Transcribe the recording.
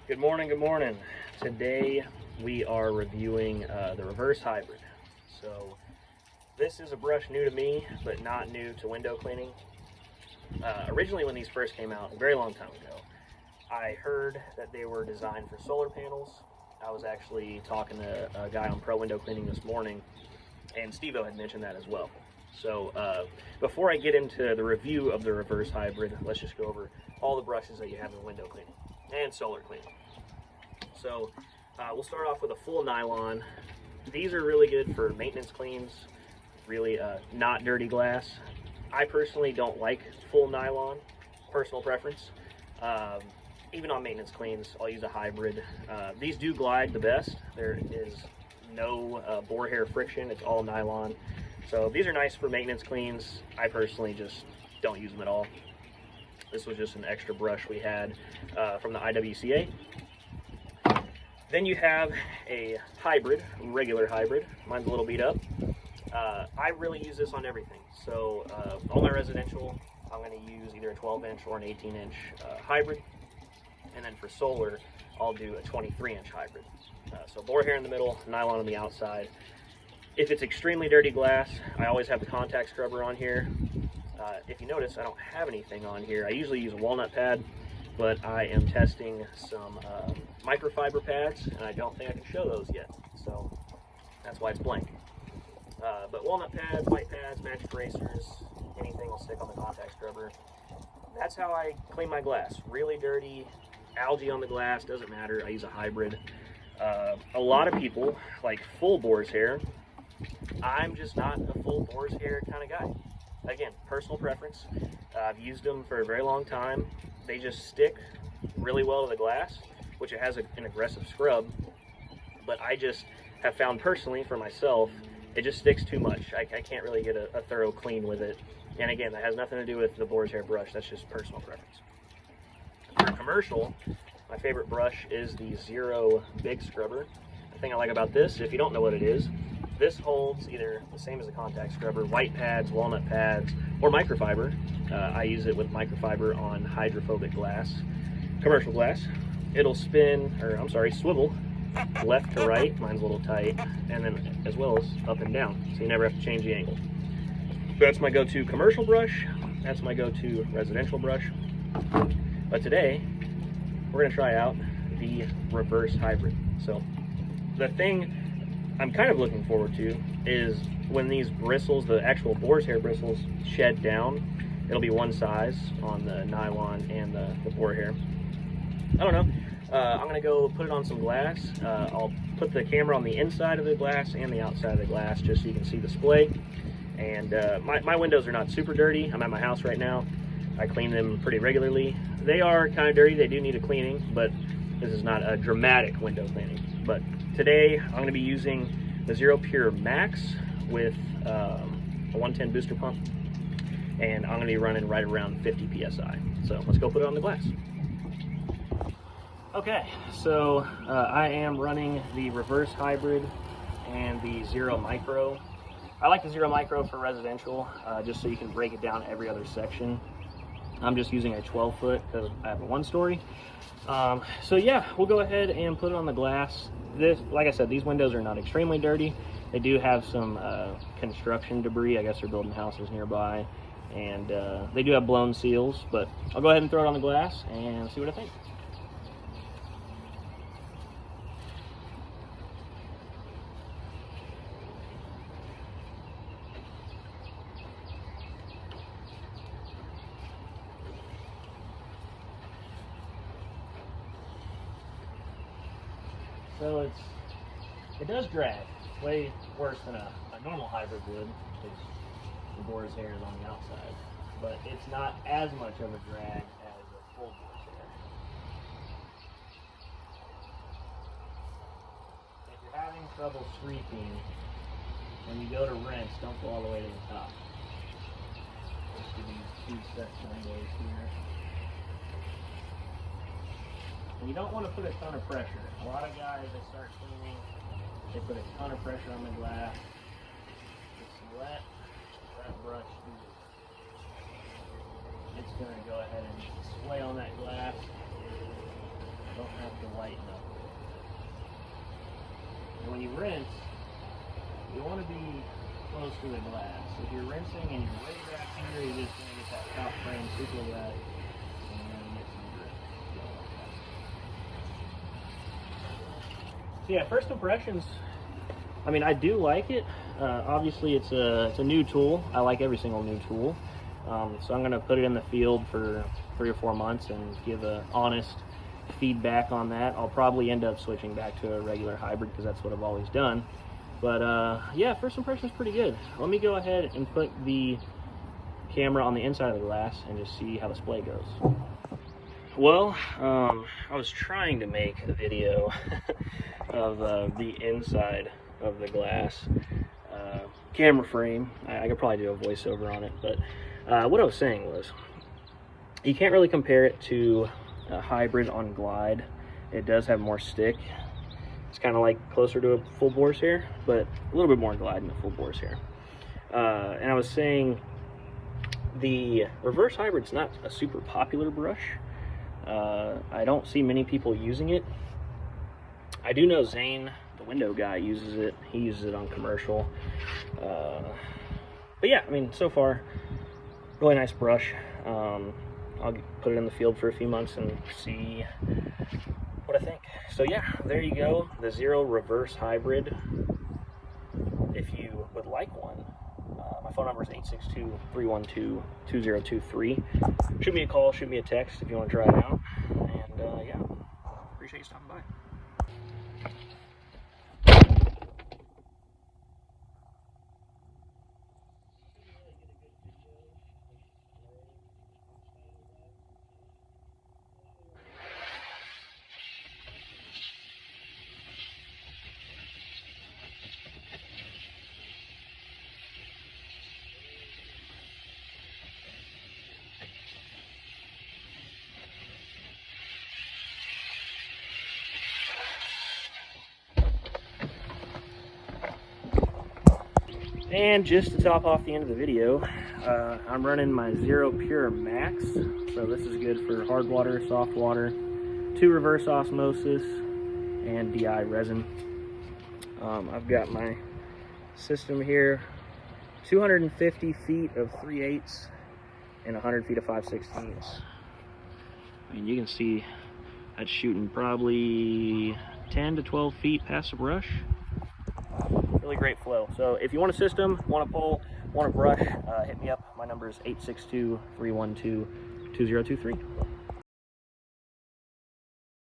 Good morning, good morning. Today we are reviewing the reverse hybrid. So this is a brush new to me, but not new to window cleaning. Originally when these first came out, a very long time ago, I heard that they were designed for solar panels. I was actually talking to a guy on Pro Window Cleaning this morning, and Steve-O had mentioned that as well. So before I get into the review of the reverse hybrid, let's just go over all the brushes that you have in window cleaning and solar cleaning. So we'll start off with a full nylon. These are really good for maintenance cleans, really not dirty glass. I personally don't like full nylon, personal preference. Even on maintenance cleans, I'll use a hybrid. These do glide the best. There is no boar hair friction, it's all nylon. So these are nice for maintenance cleans. I personally just don't use them at all. This was just an extra brush we had from the IWCA. Then you have a hybrid, regular hybrid. Mine's a little beat up. I really use this on everything. So all my residential, I'm going to use either a 12-inch or an 18-inch hybrid. And then for solar, I'll do a 23-inch hybrid. So boar hair in the middle, nylon on the outside. If it's extremely dirty glass, I always have the contact scrubber on here. If you notice, I don't have anything on here. I usually use a walnut pad, but I am testing some microfiber pads, and I don't think I can show those yet. So that's why it's blank. But walnut pads, white pads, magic erasers, anything will stick on the contact scrubber. That's how I clean my glass. Really dirty, algae on the glass, doesn't matter. I use a hybrid. A lot of people like full boar's hair. I'm just not a full boar's hair kind of guy. Again, personal preference. I've used them for a very long time. They just stick really well to the glass, which it has an aggressive scrub. But I just have found personally for myself, it just sticks too much. I can't really get a thorough clean with it. And again, that has nothing to do with the boar's hair brush. That's just personal preference. For commercial, my favorite brush is the Xero Big Scrubber. The thing I like about this, if you don't know what it is, this holds either the same as a contact scrubber, white pads, walnut pads, or microfiber. I use it with microfiber on hydrophobic glass, commercial glass. It'll swivel left to right. Mine's a little tight, and then as well as up and down, so you never have to change the angle. That's my go-to commercial brush. That's my go-to residential brush. But today, we're gonna try out the reverse hybrid. So the thing I'm kind of looking forward to is when these bristles, the actual boar's hair bristles, shed down, it'll be one size on the nylon and the boar hair. I don't know. I'm gonna go put it on some glass. I'll put the camera on the inside of the glass and the outside of the glass just so you can see the display. And my windows are not super dirty. I'm at my house right now. I clean them pretty regularly. They are kind of dirty. They do need a cleaning, but this is not a dramatic window cleaning. But today I'm going to be using the Xero Pure Max with a 110 booster pump, and I'm going to be running right around 50 psi. So let's go put it on the glass. Okay, so I am running the reverse hybrid and the Xero Micro. I like the Xero Micro for residential, just so you can break it down every other section. I'm just using a 12-foot because I have a 1-story. So yeah, we'll go ahead and put it on the glass. This, like I said, these windows are not extremely dirty. They do have some construction debris. I guess they're building houses nearby, and they do have blown seals. But I'll go ahead and throw it on the glass and see what I think. So it does drag way worse than a normal hybrid would, because the boar's hair is on the outside, but it's not as much of a drag as a full boar's hair. If you're having trouble sweeping, when you go to rinse, don't go all the way to the top. Just give you 2 sets windows here. And you don't want to put a ton of pressure. A lot of guys, they start cleaning, they put a ton of pressure on the glass. Just let that brush do it. It's going to go ahead and sway on that glass. Don't have to lighten up. And when you rinse, you want to be close to the glass. If you're rinsing and you're way back here, you're just going to get that top frame super wet and get some drip. So yeah, first impressions, I mean, I do like it. Obviously, it's a new tool. I like every single new tool. So I'm going to put it in the field for 3 or 4 months and give a honest feedback on that. I'll probably end up switching back to a regular hybrid because that's what I've always done. But yeah, first impression is pretty good. Let me go ahead and put the camera on the inside of the glass and just see how the display goes. Well, I was trying to make a video of the inside of the glass camera frame. I could probably do a voiceover on it, but what I was saying was you can't really compare it to a hybrid on glide. It does have more stick. It's kind of like closer to a full bore's hair, but a little bit more glide than a full bore's hair. And I was saying the reverse hybrid's not a super popular brush. I don't see many people using it. I do know Zane, the window guy, uses it. He uses it on commercial. But yeah, I mean, so far, really nice brush. I'll put it in the field for a few months and see what I think. So yeah, there you go, the Xero reverse hybrid. If you would like one, my phone number is 862-312-2023. Shoot me a call, shoot me a text if you want to try it out. And yeah, appreciate you stopping by. And just to top off the end of the video, I'm running my Xero Pure Max. So this is good for hard water, soft water, 2 reverse osmosis, and DI resin. I've got my system here, 250 feet of 3/8 and 100 feet of 5/16. I mean, you can see that's shooting probably 10 to 12 feet past the brush. Really great flow. So if you want a system, want a pole, want a brush, hit me up. My number is 862-312-2023.